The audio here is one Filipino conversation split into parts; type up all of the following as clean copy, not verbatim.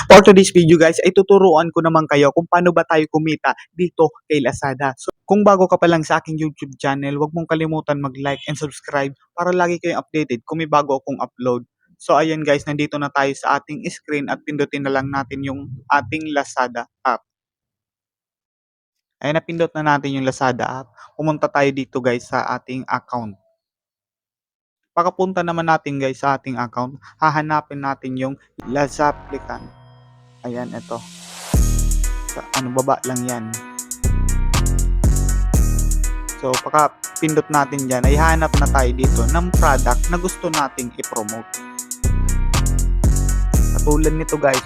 For today's video guys, ay tuturuan ko naman kayo kung paano ba tayo kumita dito kay Lazada. So, kung bago ka pa lang sa aking YouTube channel, huwag mong kalimutan mag-like and subscribe para lagi kayong updated kung may bago akong upload. So ayan guys, nandito na tayo sa ating screen at pindutin na lang natin yung ating Lazada app. Ayan, napindot na natin yung Lazada app. Pumunta tayo dito guys sa ating account. Pagkapunta naman natin guys sa ating account, hahanapin natin yung Lazada applicant. Ayan, ito. Sa baba lang yan. So, pindot natin dyan, ay hanap na tayo dito ng product na gusto nating i-promote. Katulad nito guys,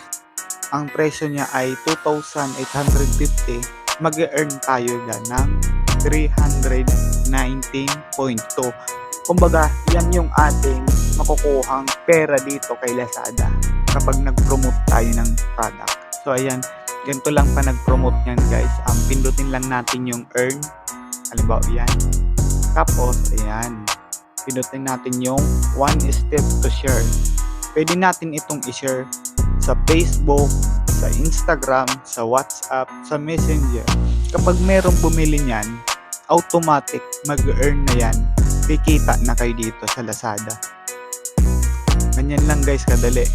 ang presyo niya ay 2,850. Mag-earn tayo dyan ng 319.2. Kumbaga, yan yung ating makukuhang pera dito kay Lazada kapag nag-promote tayo ng product. So, ayan, ganito lang pa nag-promote yan guys. Pindutin lang natin yung earn. Halimbawa, yan. Tapos, ayan, pindutin natin yung one step to share. Pwede natin itong i-share sa Facebook, sa Instagram, sa WhatsApp, sa Messenger. Kapag merong bumili niyan, automatic mag-earn na yan. Kikita na kayo dito sa Lazada. Ganyan lang guys kadali.